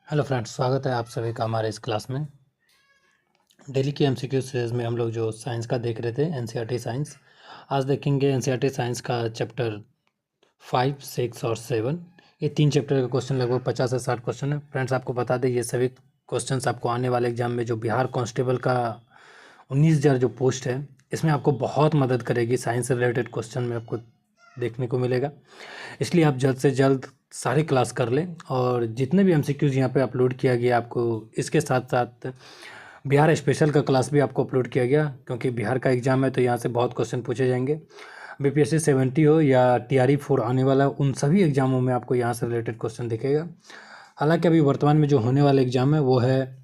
Hello friends, स्वागत है आप सभी का हमारे इस क्लास में। डेली की एमसीक्यू सीरीज़ में हम लोग जो साइंस का देख रहे थे, एनसीईआरटी साइंस। आज देखेंगे एनसीईआरटी साइंस का चैप्टर 5, 6 और 7। ये 3 चैप्टर का क्वेश्चन लगभग 50 से 60 क्वेश्चन है। फ्रेंड्स, आपको बता दें ये सभी क्वेश्चंस आपको आने वाले एग्जाम में जो बिहार कांस्टेबल का 19,000 जो पोस्ट है, इसमें आपको बहुत मदद करेगी। साइंस से रिलेटेड क्वेश्चन में आपको देखने को मिलेगा, इसलिए आप जल्द से जल्द सारी क्लास कर लें। और जितने भी एमसीक्यूज़ यहाँ पे अपलोड किया गया आपको, इसके साथ साथ बिहार स्पेशल का क्लास भी आपको अपलोड किया गया, क्योंकि बिहार का एग्ज़ाम है तो यहाँ से बहुत क्वेश्चन पूछे जाएंगे। बीपीएससी 70 हो या टीआरई 4 आने वाला, उन सभी एग्ज़ामों में आपको यहाँ से रिलेटेड क्वेश्चन दिखेगा। हालांकि अभी वर्तमान में जो होने वाला एग्ज़ाम है वो है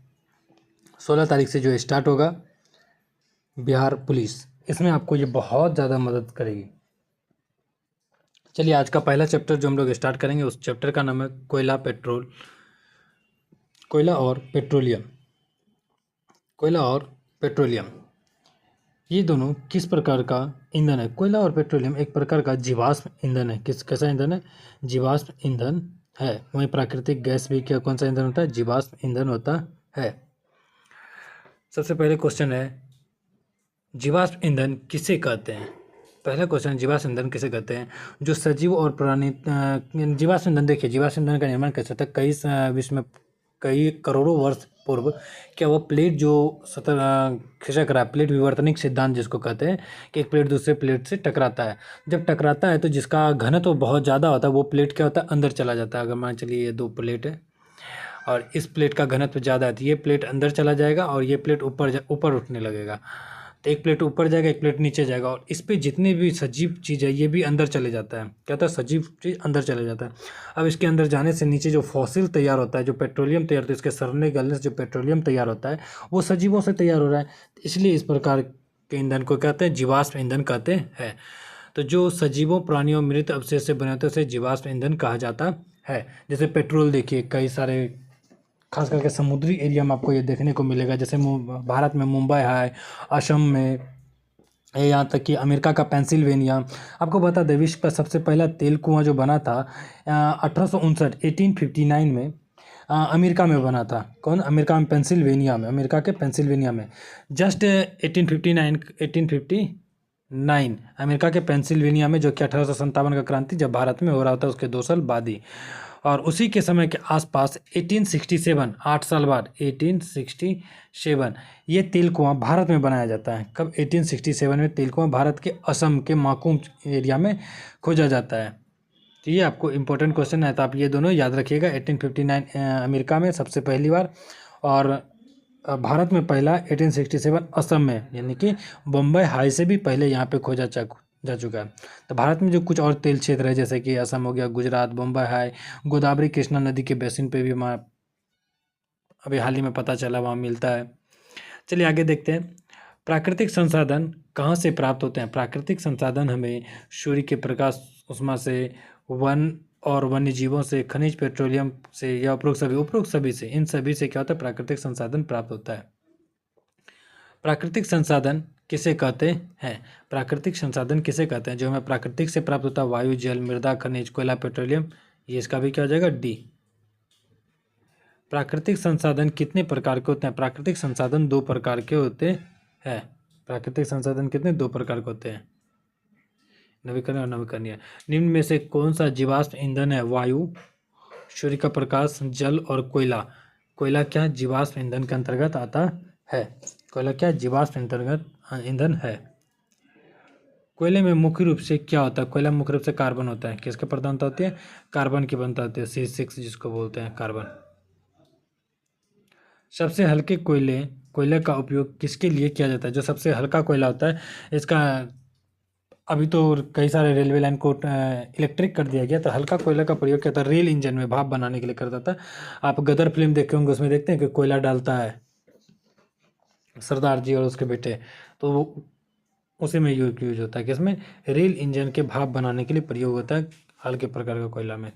16 तारीख से जो स्टार्ट होगा, बिहार पुलिस। इसमें आपको ये बहुत ज़्यादा मदद करेगी। चलिए, आज का पहला चैप्टर जो हम लोग स्टार्ट करेंगे, उस चैप्टर का नाम है कोयला और पेट्रोलियम। कोयला और पेट्रोलियम, ये दोनों किस प्रकार का ईंधन है? कोयला और पेट्रोलियम एक प्रकार का जीवाश्म ईंधन है। कैसा ईंधन है? जीवाश्म ईंधन है। वहीं प्राकृतिक गैस भी क्या कौन सा ईंधन होता है? जीवाश्म ईंधन होता है। सबसे पहले क्वेश्चन है, जीवाश्म ईंधन किसे कहते हैं? पहला क्वेश्चन, जीवाश्म ईंधन किसे कहते हैं? जो सजीव और पुरानी जीवाश्म ईंधन, देखिए जीवाश्म ईंधन का निर्माण कैसे होता है? विश्व में कई करोड़ों वर्ष पूर्व क्या वो प्लेट जो खिसक रहा है, प्लेट विवर्तनिक सिद्धांत जिसको कहते हैं कि एक प्लेट दूसरे प्लेट से टकराता है। जब टकराता है तो जिसका घनत्व तो बहुत ज़्यादा होता है, वो प्लेट क्या होता है? अंदर चला जाता है। अगर मान चलिए ये 2 प्लेट है और इस प्लेट का घनत्व ज़्यादा है तो ये प्लेट अंदर चला जाएगा और ये प्लेट ऊपर उठने लगेगा। तो एक प्लेट ऊपर जाएगा, एक प्लेट नीचे जाएगा, और इस पे जितनी भी सजीव चीज़ है ये भी अंदर चले जाता है। क्या होता है? सजीव चीज़ अंदर चले जाता है। अब इसके अंदर जाने से नीचे जो फॉसिल तैयार होता है, जो पेट्रोलियम तैयार होता है, इसके सड़ने गलने से जो पेट्रोलियम तैयार होता है वो सजीवों से तैयार हो रहा है। इसलिए इस प्रकार के ईंधन को कहते हैं जीवाश्म ईंधन कहते हैं। तो जो सजीवों, प्राणियों, मृत अवशेष से बने होते हैं उसे जीवाश्म ईंधन कहा जाता है। जैसे पेट्रोल, देखिए कई सारे खास करके समुद्री एरिया में आपको ये देखने को मिलेगा। जैसे भारत में मुंबई है, असम में, यहाँ तक कि अमेरिका का पेंसिल्वेनिया। आपको बता दें विश्व का सबसे पहला तेल कुआं जो बना था 1859 1859 में अमेरिका में बना था। कौन? अमेरिका में, पेंसिल्वेनिया में, अमेरिका के पेंसिल्वेनिया में। जस्ट 1859 अमेरिका के पेंसिल्वेनिया में, जो कि 1857 का क्रांति जब भारत में हो रहा था उसके 2 साल बाद ही। और उसी के समय के आसपास 1867, 8 साल बाद 1867 ये तेल कुआं भारत में बनाया जाता है। कब? 1867 में तेल कुआं भारत के असम के माकुम एरिया में खोजा जाता है। तो ये आपको इम्पोर्टेंट क्वेश्चन है, तो आप ये दोनों याद रखिएगा। 1859 अमेरिका में सबसे पहली बार, और भारत में पहला 1867 असम में, यानी कि बम्बई हाई से भी पहले यहाँ पे खोजा जा चुका है। तो भारत में जो कुछ और तेल क्षेत्र है, जैसे कि असम हो गया, गुजरात, बम्बई हाई, गोदावरी कृष्णा नदी के बेसिन पे भी वहाँ अभी हाल ही में पता चला वहाँ मिलता है। चलिए आगे देखते हैं। प्राकृतिक संसाधन कहाँ से प्राप्त होते हैं? प्राकृतिक संसाधन हमें सूर्य के प्रकाश, उष्मा से, वन और वन्य जीवों से, खनिज, पेट्रोलियम से, या उपरोक्त सभी से, इन सभी से क्या होता है? प्राकृतिक संसाधन प्राप्त होता है। प्राकृतिक संसाधन किसे कहते हैं? प्राकृतिक संसाधन किसे कहते हैं? जो हमें प्राकृतिक से प्राप्त होता है, वायु, जल, मृदा, खनिज, कोयला, पेट्रोलियम, ये इसका भी क्या हो जाएगा? डी। प्राकृतिक संसाधन कितने प्रकार के होते हैं? प्राकृतिक संसाधन 2 प्रकार के होते हैं। प्राकृतिक संसाधन कितने? 2 प्रकार के होते हैं, नवीकरणीय और नवीकरणीय। निम्न में से कौन सा जीवाश्म ईंधन है? वायु, सूर्य का प्रकाश, जल और कोयला। कोयला क्या जीवाश्म ईंधन के अंतर्गत आता है? कोयला क्या जीवाश्म अंतर्गत ईंधन है? कोयले में मुख्य रूप से क्या होता है? कोयला मुख्य रूप से कार्बन होता है। किसके प्रधानता होती है? कार्बन की बनता होती है, C6 जिसको बोलते हैं, कार्बन। सबसे हल्के कोयले का उपयोग किसके लिए किया जाता है? जो सबसे हल्का कोयला होता है, इसका अभी तो कई सारे रेलवे लाइन को इलेक्ट्रिक कर दिया गया, तो हल्का कोयला का प्रयोग किया था रेल इंजन में भाप बनाने के लिए करता था। आप गदर फिल्म देखे होंगे, उसमें देखते हैं कि कोयला डालता है सरदार जी और उसके बेटे, तो वो उसी में यूज होता है। किसमें? रेल इंजन के भाप बनाने के लिए प्रयोग होता है हल्के प्रकार का कोयला में।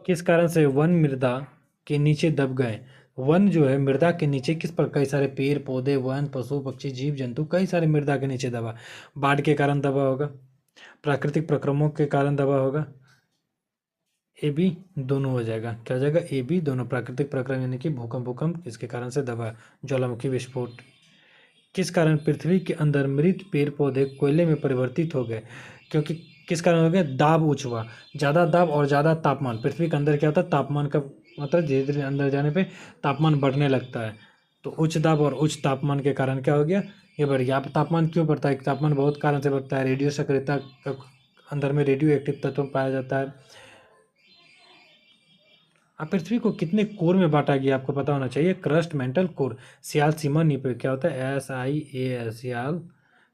किस कारण से वन मृदा के नीचे दब गए? वन जो है मृदा के नीचे किस पर, कई सारे पेड़ पौधे, वन, पशु पक्षी, जीव जंतु, कई सारे मृदा के नीचे दबा। बाढ़ के कारण दबा होगा, प्राकृतिक प्रक्रमों के कारण दबा होगा, ए बी दोनों हो जाएगा। क्या हो जाएगा? ए बी दोनों। प्राकृतिक प्रक्रम यानी कि भूकंप इसके कारण से दबा। ज्वालामुखी विस्फोट। किस कारण पृथ्वी के अंदर मृत पेड़ पौधे कोयले में परिवर्तित हो गए? क्योंकि किस कारण हो गया? दाब ऊंच हुआ। ज़्यादा दाब और ज़्यादा तापमान। पृथ्वी के अंदर क्या होता है? तापमान का मतलब धीरे धीरे अंदर जाने पे तापमान बढ़ने लगता है। तो उच्च दाब और उच्च तापमान के कारण क्या हो गया? ये बढ़ गया। अब तापमान क्यों बढ़ता है? तापमान बहुत कारण से बढ़ता है। रेडियो सक्रियता का अंदर में रेडियो एक्टिव तत्व पाया जाता है। अब पृथ्वी को कितने कोर में बांटा गया आपको पता होना चाहिए। Crust, mantle, core. Sial, sima, nife. क्या होता है? SIA सियाल,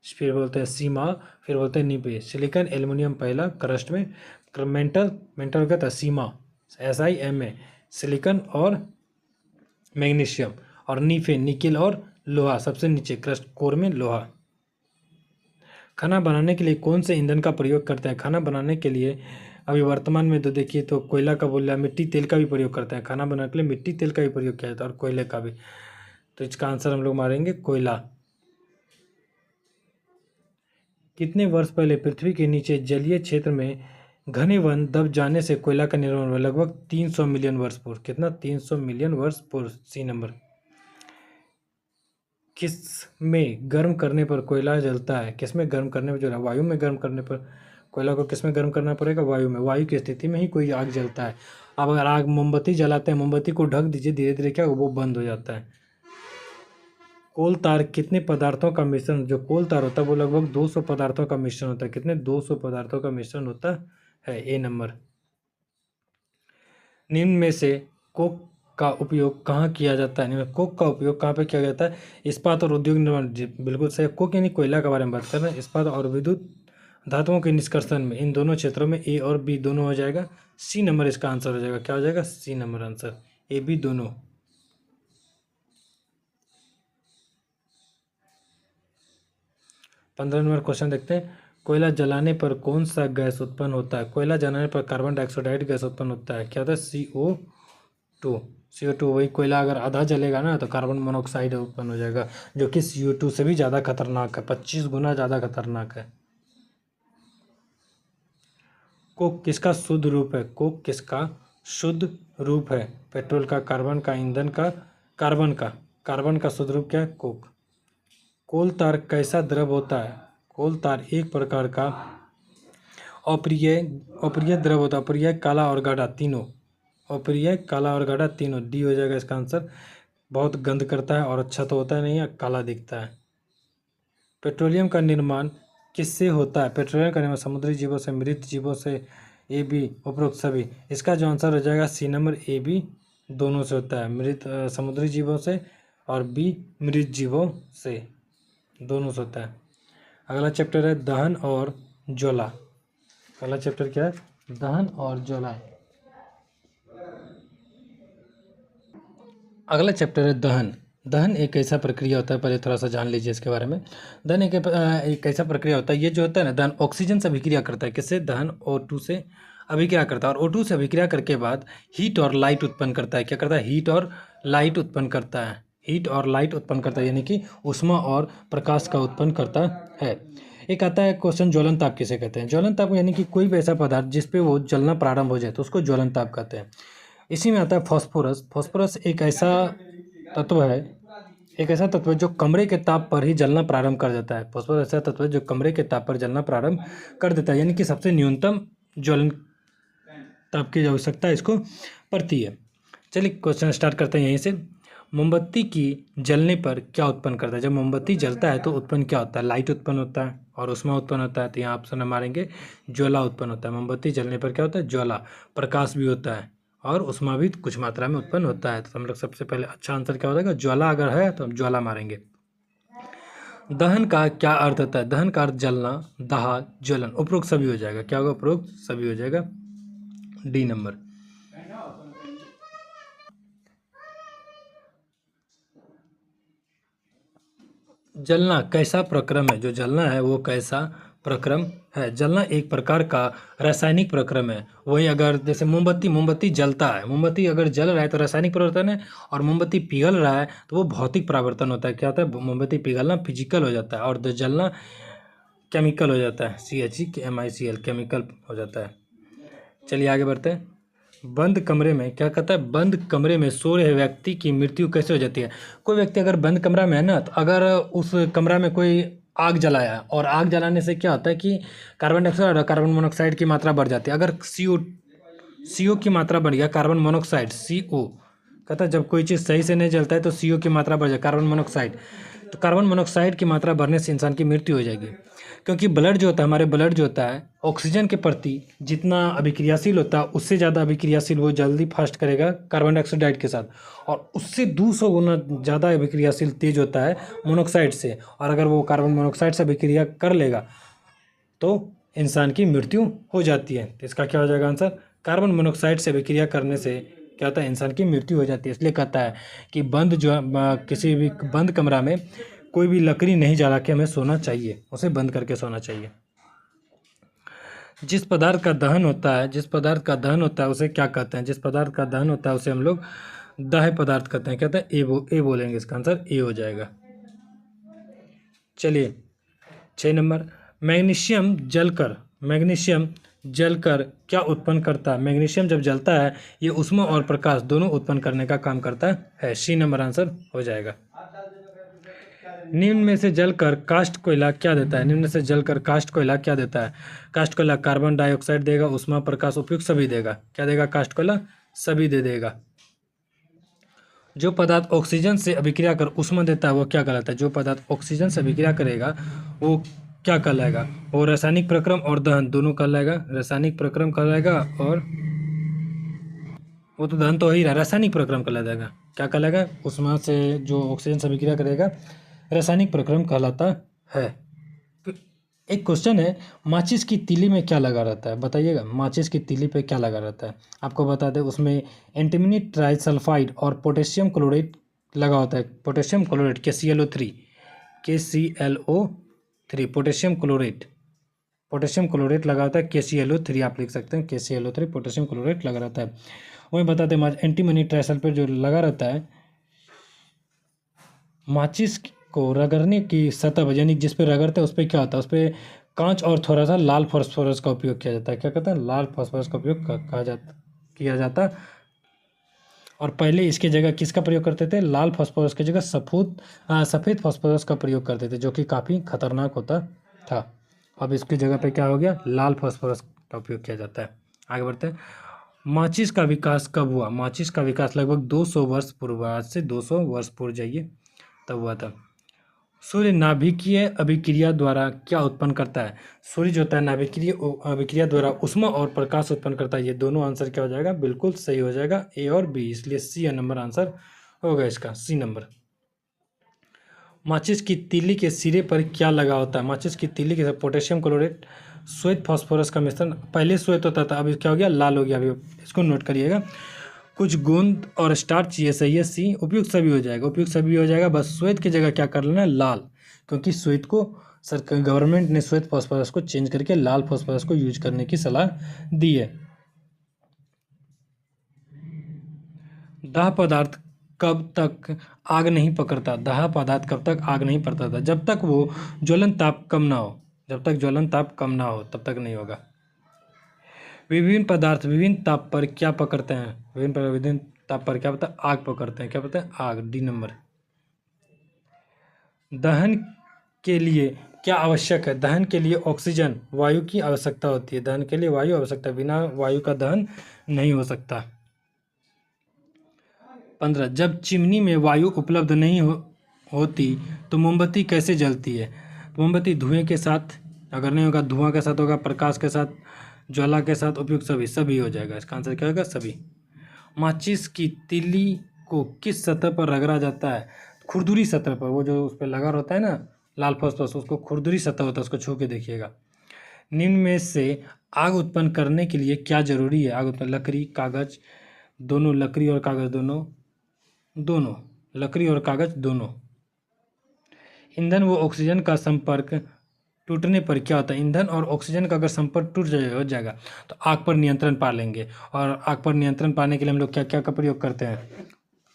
फिर बोलते हैं सीमा, फिर बोलते हैं निपे। सिलिकॉन, एल्युमिनियम पहला क्रस्ट में। मेंटल, मेंटल क्या था? सीमा, SIMA, सिलिकॉन और मैग्नीशियम। और निफे, निकिल और लोहा सबसे नीचे क्रस्ट कोर में लोहा। खाना बनाने के लिए कौन से ईंधन का प्रयोग करते हैं? खाना बनाने के लिए अभी वर्तमान में तो देखिए तो कोयला का बोल रहा है, मिट्टी तेल का भी प्रयोग करते हैं। खाना बनाने के लिए मिट्टी तेल का भी प्रयोग किया जाता है और कोयले का भी। तो इसका आंसर हम लोग मारेंगे कोयला। कितने वर्ष पहले पृथ्वी के नीचे जलीय क्षेत्र में घने वन दब जाने से कोयला का निर्माण हुआ? लगभग 300 मिलियन वर्ष पूर्व। कितना? 300 मिलियन वर्ष पूर्व। C number. किस में गर्म करने पर कोयला जलता है? किस में गर्म करने पर जो है? वायु में गर्म करने पर। कोयला को किस में गर्म करना पड़ेगा? वायु में। वायु की स्थिति में ही कोई आग जलता है। अब अगर आग मोमबत्ती जलाते हैं, मोमबत्ती को ढक दीजिए, धीरे धीरे क्या वो बंद हो जाता है। कोल तार कितने पदार्थों का मिश्रण? जो कोल तार होता है वो लगभग 200 पदार्थों का मिश्रण होता है। कितने? 200 पदार्थों का मिश्रण होता है। ए नंबर। निम्न में से कोक का उपयोग कहाँ किया जाता है? निम्न कोक का उपयोग कहाँ पे किया जाता है? इस्पात और उद्योग निर्माण। बिल्कुल सही। कोक यानी कोयला के बारे में बात कर रहे हैं। इस्पात और विद्युत धातुओं के निष्कर्षण में इन दोनों क्षेत्रों में ए और बी दोनों हो जाएगा। सी नंबर इसका आंसर हो जाएगा। क्या हो जाएगा? C number answer. A B दोनों। 15 नंबर क्वेश्चन देखते हैं। कोयला जलाने पर कौन सा गैस उत्पन्न होता है? कोयला जलाने पर कार्बन डाइऑक्साइड गैस उत्पन्न होता है। क्या होता है? CO2। CO2 वही। कोयला अगर आधा जलेगा ना तो कार्बन मोनोऑक्साइड उत्पन्न हो जाएगा, जो कि CO2 से भी ज़्यादा खतरनाक है, 25 गुना ज़्यादा खतरनाक है। कोक किसका शुद्ध रूप है? कोक किसका शुद्ध रूप है? पेट्रोल का, कार्बन का, ईंधन का, कार्बन का शुद्ध रूप क्या है? कोक। कोल तार कैसा द्रव होता है? कोल तार एक प्रकार का अप्रिय अप्रिय द्रव होता है। अप्रिय, काला और गाढ़ा तीनों। अप्रिय, काला और गाढ़ा तीनों। डी हो जाएगा इसका आंसर। बहुत गंध करता है और अच्छा तो होता है नहीं है, काला दिखता है। पेट्रोलियम का निर्माण किससे होता है? पेट्रोलियम का निर्माण समुद्री जीवों से, मृत जीवों से। ए बी उपरोक्त सभी। इसका जो आंसर हो जाएगा सी नंबर। ए बी दोनों से होता है। मृत समुद्री जीवों से और बी मृत जीवों से, दोनों से होता है। अगला चैप्टर है दहन और ज्वाला। अगला चैप्टर क्या है? दहन और ज्वाला। अगला चैप्टर है दहन। दहन एक ऐसा प्रक्रिया होता है, पहले थोड़ा सा जान लीजिए इसके बारे में। दहन एक ऐसा प्रक्रिया होता है, ये जो होता है ना, दहन ऑक्सीजन से अभिक्रिया करता है। किससे? दहन O2 से अभिक्रिया करता है और O2 से अभिक्रिया करके बाद हीट और लाइट उत्पन्न करता है। क्या करता है? हीट और लाइट उत्पन्न करता है। हीट और लाइट उत्पन्न करता है यानी कि ऊष्मा और प्रकाश का उत्पन्न करता है। एक आता है क्वेश्चन, ज्वलन ताप किसे कहते हैं? ज्वलन ताप यानी कि कोई भी ऐसा पदार्थ जिसपे वो जलना प्रारंभ हो जाए तो उसको ज्वलन ताप कहते हैं। इसी में आता है फॉस्फोरस। फॉस्फोरस एक ऐसा तत्व है, एक ऐसा तत्व है जो कमरे के ताप पर ही जलना प्रारंभ कर देता है। फॉस्फोरस ऐसा तत्व है जो कमरे के ताप पर जलना प्रारंभ कर देता है, यानी कि सबसे न्यूनतम ज्वलन ताप की आवश्यकता इसको पड़ती है। चलिए क्वेश्चन स्टार्ट करते हैं यहीं से। मोमबत्ती की जलने पर क्या उत्पन्न करता है? जब मोमबत्ती जलता है तो उत्पन्न क्या होता है? लाइट उत्पन्न होता है और ऊष्मा उत्पन्न होता है। तो यहाँ ऑप्शन हम मारेंगे ज्वाला उत्पन्न होता है। मोमबत्ती जलने पर क्या होता है? ज्वाला। प्रकाश भी होता है और ऊष्मा भी कुछ मात्रा में उत्पन्न होता है। तो हम लोग सबसे पहले अच्छा आंसर क्या हो जाएगा? ज्वाला अगर है तो हम ज्वाला मारेंगे। दहन का क्या अर्थ होता है? दहन का अर्थ जलना, दाह, ज्वलन। उपरोक्त सभी हो जाएगा। क्या होगा? उपरोक्त सभी हो जाएगा। D number. जलना कैसा प्रक्रम है? जो जलना है वो कैसा प्रक्रम है? जलना एक प्रकार का रासायनिक प्रक्रम है। वही अगर जैसे मोमबत्ती जलता है, मोमबत्ती अगर जल रहा है तो रासायनिक परिवर्तन है, और मोमबत्ती पिघल रहा है तो वो भौतिक परिवर्तन होता है। क्या होता है? मोमबत्ती पिघलना फिजिकल हो जाता है और जलना केमिकल हो जाता है। CHEMICL केमिकल हो जाता है। चलिए आगे बढ़ते हैं। बंद कमरे में क्या कहता है, बंद कमरे में सो रहे व्यक्ति की मृत्यु कैसे हो जाती है। कोई व्यक्ति अगर बंद कमरा में है ना, तो अगर उस कमरा में कोई आग जलाया, और आग जलाने से क्या होता है कि कार्बन डाइऑक्साइड और कार्बन मोनोऑक्साइड की मात्रा बढ़ जाती है। अगर CO की मात्रा बढ़ गया, कार्बन मोनोऑक्साइड CO कहता है, जब कोई चीज़ सही से नहीं जलता है तो CO की मात्रा बढ़ जाए, कार्बन मोनोऑक्साइड। तो कार्बन मोनोऑक्साइड की मात्रा बढ़ने से इंसान की मृत्यु हो जाएगी, क्योंकि ब्लड जो होता है, हमारे ब्लड जो होता है ऑक्सीजन के प्रति जितना अभिक्रियाशील होता है, उससे ज़्यादा अभिक्रियाशील वो जल्दी फास्ट करेगा कार्बन डाइऑक्साइड के साथ, और उससे 200 गुना ज़्यादा अभिक्रियाशील तेज होता है मोनोऑक्साइड से। और अगर वो कार्बन मोनोऑक्साइड से अभिक्रिया कर लेगा तो इंसान की मृत्यु हो जाती है। तो इसका क्या हो जाएगा आंसर, कार्बन मोनोऑक्साइड से अभिक्रिया करने से क्या होता है, इंसान की मृत्यु हो जाती है। इसलिए कहता है कि किसी भी बंद कमरा में कोई भी लकड़ी नहीं जला के हमें सोना चाहिए, उसे बंद करके सोना चाहिए। जिस पदार्थ का दहन होता है, उसे क्या कहते हैं, जिस पदार्थ का दहन होता है उसे हम लोग दाह्य पदार्थ कहते हैं। कहते हैं ए बोलेंगे, इसका आंसर ए हो जाएगा। चलिए 6 नंबर, मैग्नीशियम जलकर क्या उत्पन्न करता है। मैग्नीशियम जब जलता है ये ऊष्मा और प्रकाश दोनों उत्पन्न करने का काम करता है। सी नंबर आंसर हो जाएगा। निम्न में से जलकर कास्ट कोयला क्या देता है। कास्ट कोयला कार्बन डाइऑक्साइड देगा, ऊष्मा प्रकाश उपयुक्त सभी देगा। क्या देगा कास्ट कोयला, सभी दे देगा। जो पदार्थ ऑक्सीजन से अभिक्रिया कर ऊष्मा देता है वो क्या कहलाता है। जो पदार्थ ऑक्सीजन से अभिक्रिया करेगा वो क्या कहलाएगा, वो रासायनिक प्रक्रम और दहन दोनों कहलाएगा। रासायनिक प्रक्रम कहलाएगा, और वो तो दहन तो ही रहा, रासायनिक प्रक्रम कहलाएगा। क्या कहलाएगा, ऊष्मा से जो ऑक्सीजन से अभिक्रिया करेगा रासायनिक प्रक्रम कहलाता है। एक क्वेश्चन है, माचिस की तीली में क्या लगा रहता है, बताइएगा। माचिस की तीली पे क्या लगा रहता है, आपको बता दें उसमें एंटीमनी ट्राइसल्फाइड और पोटेशियम क्लोराइड लगा होता है। Potassium chloride KClO3 potassium chloride लगा होता है। KClO3 आप लिख सकते हैं, KClO3 पोटेशियम क्लोराइड लगा रहता है। वहीं बताते हैं एंटीमनी ट्राइसल्फाइड जो लगा रहता है माचिस को रगड़ने की सतह यानी जिस पे रगड़ते हैं उस पर क्या होता है, उस पर कांच और थोड़ा सा लाल फास्फोरस का उपयोग किया जाता है। क्या कहते हैं, लाल फास्फोरस का उपयोग किया जाता। और पहले इसके जगह किसका प्रयोग करते थे, लाल फास्फोरस की जगह सफ़ेद फास्फोरस का प्रयोग करते थे, जो कि काफ़ी खतरनाक होता था। अब इसकी जगह पे क्या हो गया, लाल फास्फोरस का उपयोग किया जाता है। आगे बढ़ते हैं, माचिस का विकास कब हुआ। माचिस का विकास लगभग 200 वर्ष पूर्व, आज से 200 वर्ष पूर्व जाइए तब हुआ था। सूर्य नाभिकीय अभिक्रिया द्वारा क्या उत्पन्न करता है। सूर्य जो होता है नाभिकीय अभिक्रिया द्वारा ऊष्मा और प्रकाश उत्पन्न करता है। ये दोनों आंसर क्या हो जाएगा, बिल्कुल सही हो जाएगा, ए और बी। इसलिए सी नंबर आंसर होगा इसका, सी नंबर। माचिस की तीली के सिरे पर क्या लगा होता है। माचिस की तीली के पोटेशियम क्लोराइड श्वेत फास्फोरस का मिश्रण, पहले श्वेत होता था, अभी क्या हो गया, लाल हो गया। अभी इसको नोट करिएगा। कुछ गोंद और स्टार्च, ये सही है सी। उपयुक्त सभी हो जाएगा, बस श्वेत की जगह क्या कर लेना है, लाल, क्योंकि श्वेत को गवर्नमेंट ने श्वेत फास्फोरस को चेंज करके लाल फास्फोरस को यूज करने की सलाह दी है। दाह पदार्थ कब तक आग नहीं पकड़ता। जब तक वो ज्वलन ताप कम ना हो, तब तक नहीं होगा। विभिन्न पदार्थ विभिन्न ताप पर क्या पकड़ते हैं। विभिन्न ताप पर क्या पता, आग पकड़ते हैं। क्या पता है, आग, डी नंबर। दहन के लिए क्या आवश्यक है। दहन के लिए ऑक्सीजन वायु की आवश्यकता होती है। दहन के लिए वायु आवश्यकता, बिना वायु का दहन नहीं हो सकता। 15, जब चिमनी में वायु उपलब्ध नहीं होती तो मोमबत्ती कैसे जलती है। मोमबत्ती धुएं के साथ, अगर नहीं होगा धुआं के साथ होगा, प्रकाश के साथ, ज्वाला के साथ, उपयुक्त सभी हो जाएगा। इसका आंसर क्या होगा, सभी। माचिस की तीली को किस सतह पर रगड़ा जाता है। खुरदुरी सतह पर, वो जो उस पर लगा रहता है ना लाल फास्फोरस, उसको खुरदुरी सतह होता है, उसको छू के देखिएगा। निम्न में से आग उत्पन्न करने के लिए क्या जरूरी है। आग उत्पन्न, लकड़ी कागज दोनों, लकड़ी और कागज दोनों। ईंधन व ऑक्सीजन का संपर्क टूटने पर क्या होता है। ईंधन और ऑक्सीजन का अगर संपर्क टूट जाएगा तो आग पर नियंत्रण पा लेंगे। और आग पर नियंत्रण पाने के लिए हम लोग क्या क्या का प्रयोग करते हैं,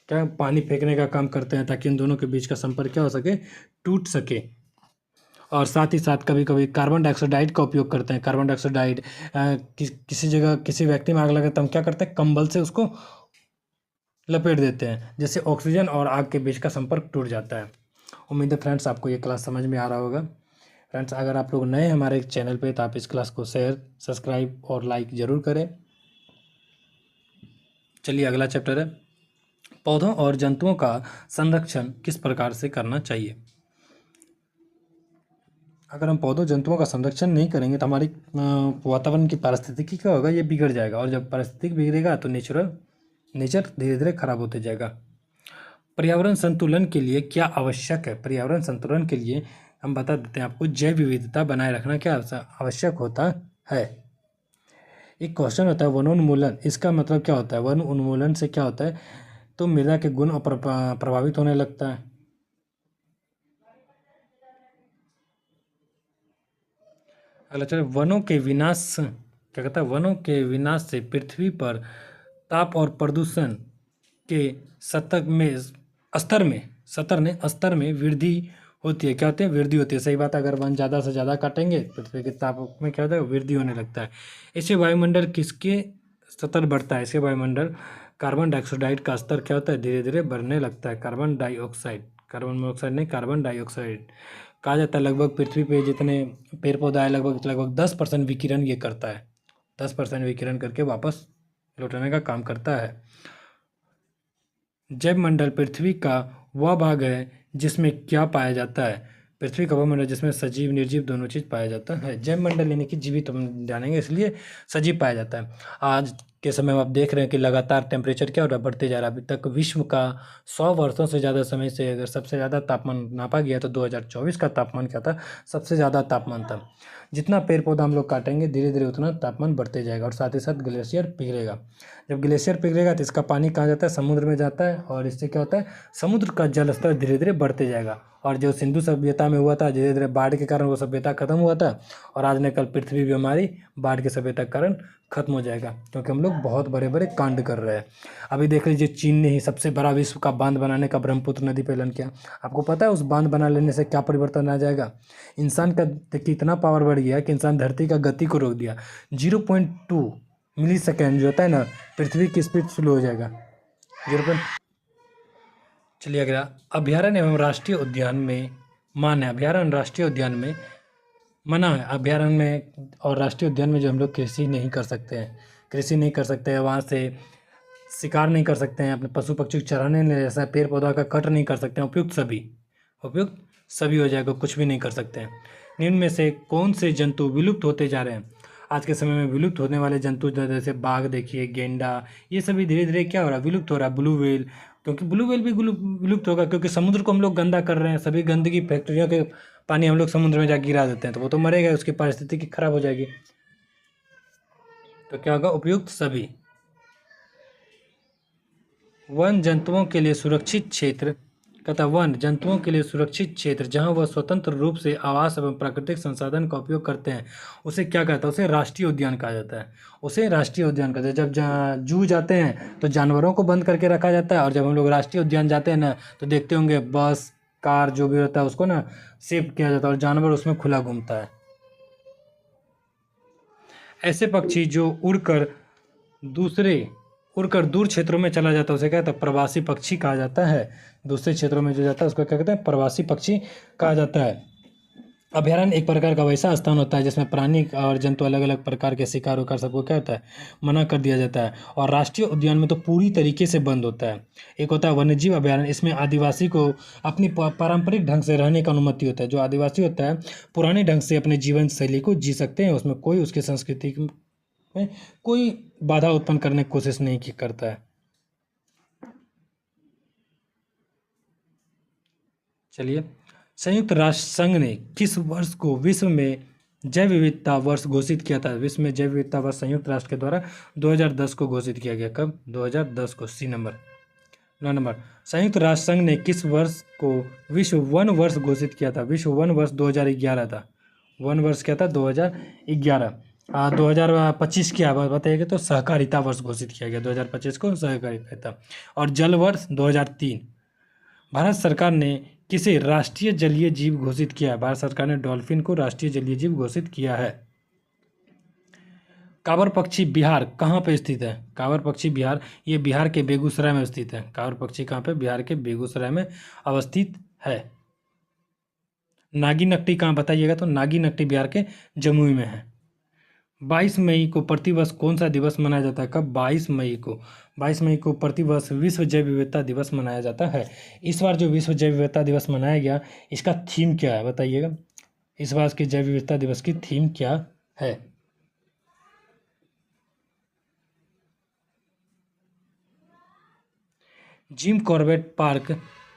क्या पानी फेंकने का काम करते हैं, ताकि इन दोनों के बीच का संपर्क क्या हो सके, टूट सके। और साथ ही साथ कभी कभी कार्बन डाइऑक्साइड का उपयोग करते हैं। कार्बन डाइऑक्साइड किसी जगह किसी व्यक्ति में आग लगे तो हम क्या करते हैं, कंबल से उसको लपेट देते हैं, जिससे ऑक्सीजन और आग के बीच का संपर्क टूट जाता है। उम्मीद है फ्रेंड्स आपको ये क्लास समझ में आ रहा होगा। फ्रेंड्स अगर आप लोग नए हमारे चैनल पे तो आप इस क्लास को शेयर, सब्सक्राइब और लाइक ज़रूर करें। चलिए अगला चैप्टर है, पौधों और जंतुओं का संरक्षण किस प्रकार से करना चाहिए। अगर हम पौधों जंतुओं का संरक्षण नहीं करेंगे तो हमारी वातावरण की पारिस्थितिकी क्या होगा, ये बिगड़ जाएगा, और जब पारिस्थितिक बिगड़ेगा तो नेचर धीरे धीरे खराब होते जाएगा। पर्यावरण संतुलन के लिए क्या आवश्यक है। पर्यावरण संतुलन के लिए हम बता देते हैं आपको, जैव विविधता बनाए रखना क्या आवश्यक होता है। एक क्वेश्चन होता है वनोन्मूलन, इसका मतलब क्या होता है। वन उन्मूलन से क्या होता है, तो मृदा के गुण प्रभावित होने लगता है। अगला चलो, वनों के विनाश क्या कहता है, वनों के विनाश से पृथ्वी पर ताप और प्रदूषण के स्तर में वृद्धि होती है। क्या होती है, वृद्धि होती है। सही बात है, अगर वन ज़्यादा से ज़्यादा काटेंगे पृथ्वी के ताप में क्या होता है, वृद्धि होने लगता है। इससे वायुमंडल किसके स्तर बढ़ता है, इससे वायुमंडल कार्बन डाइऑक्साइड का स्तर क्या होता है, धीरे धीरे बढ़ने लगता है। कार्बन मोनोऑक्साइड नहीं, कार्बन डाइऑक्साइड कहा जाता है। लगभग पृथ्वी पे जितने पेड़ पौधा है लगभग 10% विकिरण ये करता है। 10% विकिरण करके वापस लौटाने का काम करता है। जैव मंडल पृथ्वी का वह भाग है जिसमें क्या पाया जाता है। पृथ्वी का वह मंडल जिसमें सजीव निर्जीव दोनों चीज़ पाया जाता है। जैव मंडल यानी कि जीवित हम जानेंगे, इसलिए सजीव पाया जाता है। आज के समय में आप देख रहे हैं कि लगातार टेम्परेचर क्या हो रहा है, बढ़ते जा रहा है। अभी तक विश्व का 100 वर्षों से ज़्यादा समय से अगर सबसे ज़्यादा तापमान नापा गया तो 2024 का तापमान क्या था, सबसे ज़्यादा तापमान था। जितना पेड़ पौधा हम लोग काटेंगे धीरे धीरे उतना तापमान बढ़ते जाएगा, और साथ ही साथ ग्लेशियर पिघलेगा। जब ग्लेशियर पिघलेगा तो इसका पानी कहाँ जाता है, समुद्र में जाता है, और इससे क्या होता है, समुद्र का जल स्तर धीरे धीरे बढ़ते जाएगा। और जो सिंधु सभ्यता में हुआ था, धीरे धीरे बाढ़ के कारण वो सभ्यता खत्म हुआ था, और आज न कल पृथ्वी भी हमारी बाढ़ की सभ्यता के कारण खत्म हो जाएगा, क्योंकि हम लोग बहुत बड़े बड़े कांड कर रहे हैं। अभी देख लीजिए, चीन ने ही सबसे बड़ा विश्व का बांध बनाने का ब्रह्मपुत्र नदी पर ऐलान किया। आपको पता है उस बांध बना लेने से क्या परिवर्तन आ जाएगा। इंसान का कितना पावर बढ़ गया कि इंसान धरती का गति को रोक दिया। 0.2 मिली सेकेंड जो होता है ना, पृथ्वी की स्पीड स्लो हो जाएगा 0. चलिए अगला, अभ्यारण्य एवं राष्ट्रीय उद्यान में मान्य है। अभ्यारण्य राष्ट्रीय उद्यान में मना है। अभ्यारण्य में और राष्ट्रीय उद्यान में जो हम लोग कृषि नहीं कर सकते हैं, वहाँ से शिकार नहीं कर सकते हैं, अपने पशु पक्षी को चराने नहीं, जैसा पेड़ पौधा का कट नहीं कर सकते हैं, उपयुक्त सभी हो जाएगा, कुछ भी नहीं कर सकते हैं। निम्न में से कौन से जंतु विलुप्त होते जा रहे हैं। आज के समय में विलुप्त होने वाले जंतु जैसे बाघ देखिए, गेंडा, ये सभी धीरे धीरे क्या हो रहा है, विलुप्त हो रहा है। ब्लू व्हेल, क्योंकि ब्लू व्हेल भी विलुप्त होगा, क्योंकि समुद्र को हम लोग गंदा कर रहे हैं। सभी गंदगी फैक्ट्रियों के पानी हम लोग समुद्र में जा गिरा देते हैं, तो वो तो मरेगा, उसकी पारिस्थितिकी खराब हो जाएगी। तो क्या होगा, उपयुक्त सभी। वन जंतुओं के लिए सुरक्षित क्षेत्र, कहता वन जंतुओं के लिए सुरक्षित क्षेत्र जहां वह स्वतंत्र रूप से आवास एवं प्राकृतिक संसाधन का उपयोग करते हैं, उसे क्या कहता है, उसे राष्ट्रीय उद्यान कहा जाता है। उसे राष्ट्रीय उद्यान कहते हैं। जब जू जाते हैं तो जानवरों को बंद करके रखा जाता है, और जब हम लोग राष्ट्रीय उद्यान जाते हैं ना, तो देखते होंगे बस कार जो भी होता है उसको ना सेव किया जाता है, और जानवर उसमें खुला घूमता है। ऐसे पक्षी जो उड़कर दूर क्षेत्रों में चला जाता है उसे क्या कहता है, प्रवासी पक्षी कहा जाता है। दूसरे क्षेत्रों में जो जाता है उसको क्या कहते हैं, प्रवासी पक्षी कहा जाता है। अभ्यारण्य एक प्रकार का वैसा स्थान होता है जिसमें प्राणी और जंतु अलग अलग प्रकार के शिकार होकर सबको क्या होता है, मना कर दिया जाता है। और राष्ट्रीय उद्यान में तो पूरी तरीके से बंद होता है। एक होता है वन्यजीव अभ्यारण्य, इसमें आदिवासी को अपनी पारंपरिक ढंग से रहने की अनुमति होता है। जो आदिवासी होता है पुराने ढंग से अपने जीवन शैली को जी सकते हैं, उसमें कोई उसकी संस्कृति में कोई बाधा उत्पन्न करने की कोशिश नहीं करता है। चलिए, संयुक्त राष्ट्र संघ ने किस वर्ष को विश्व में जैव विविधता वर्ष घोषित किया था। विश्व में जैव विविधता वर्ष संयुक्त राष्ट्र के द्वारा 2010 को घोषित किया गया। कब, 2010 को। सी नंबर 9 संयुक्त राष्ट्र संघ ने किस वर्ष को विश्व वन वर्ष घोषित किया था। विश्व वन वर्ष 2011 था। वन वर्ष क्या था, 2011। 2025 की बात बताइएगा तो सहकारिता वर्ष घोषित किया गया। 2025 को सहकारिता। और जल वर्ष 2003। भारत सरकार ने किसे राष्ट्रीय जलीय जीव घोषित किया है? भारत सरकार ने डॉल्फिन को राष्ट्रीय जलीय जीव घोषित किया है। कांवर पक्षी बिहार कहाँ पे स्थित है? कांवर पक्षी बिहार, ये बिहार के बेगूसराय में स्थित है। कांवर पक्षी कहाँ पे? बिहार के बेगूसराय में अवस्थित है। नागी नकटी कहाँ बताइएगा? तो नागी नकटी बिहार के जमुई में है। 22 मई को प्रतिवर्ष कौन सा दिवस मनाया जाता है? कब? 22 मई को प्रतिवर्ष विश्व जैव विविधता दिवस मनाया जाता है। इस बार जो विश्व जैव विविधता दिवस मनाया गया, इसका थीम क्या है बताइएगा? इस बार के जैव विविधता दिवस की थीम क्या है? जिम कॉर्बेट पार्क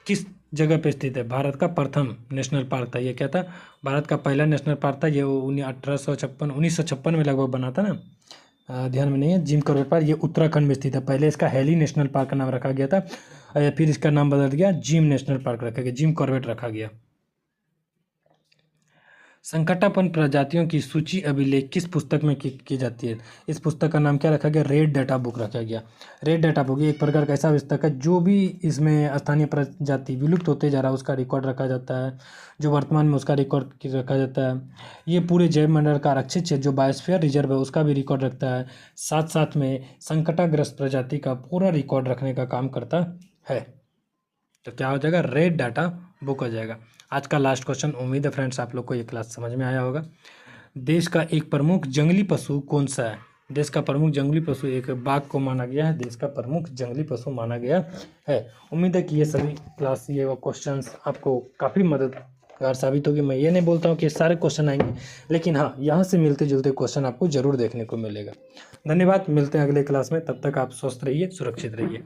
किस जगह पे स्थित है? भारत का प्रथम नेशनल पार्क था। ये क्या था? भारत का पहला नेशनल पार्क था। ये 1956 में लगभग बना था ना, ध्यान में नहीं है। जिम कॉर्बेट पार्क ये उत्तराखंड में स्थित है। पहले इसका हेली नेशनल पार्क का नाम रखा गया था, फिर इसका नाम बदल गया, जिम नेशनल पार्क रखा गया, जिम कॉर्बेट रखा गया। संकटापन्न प्रजातियों की सूची अभिलेख किस पुस्तक में की जाती है? इस पुस्तक का नाम क्या रखा गया? रेड डाटा बुक रखा गया। रेड डाटा बुक ये एक प्रकार का ऐसा पुस्तक है जो भी इसमें स्थानीय प्रजाति विलुप्त होते जा रहा है उसका रिकॉर्ड रखा जाता है, जो वर्तमान में उसका रिकॉर्ड रखा जाता है। ये पूरे जैव मंडल का आरक्षित क्षेत्र जो बायोस्फीयर रिजर्व है उसका भी रिकॉर्ड रखता है। साथ साथ में संकटाग्रस्त प्रजाति का पूरा रिकॉर्ड रखने का काम करता है। तो क्या हो जाएगा? रेड डाटा बुक हो जाएगा। आज का लास्ट क्वेश्चन। उम्मीद है फ्रेंड्स आप लोग को ये क्लास समझ में आया होगा। देश का एक प्रमुख जंगली पशु कौन सा है? देश का प्रमुख जंगली पशु एक बाघ को माना गया है। देश का प्रमुख जंगली पशु माना गया है। उम्मीद है कि ये सभी क्लास ये वो क्वेश्चंस आपको काफ़ी मददगार साबित होगी। मैं ये नहीं बोलता हूँ कि सारे क्वेश्चन आएंगे, लेकिन हाँ यहाँ से मिलते जुलते क्वेश्चन आपको जरूर देखने को मिलेगा। धन्यवाद, मिलते हैं अगले क्लास में। तब तक आप स्वस्थ रहिए, सुरक्षित रहिए।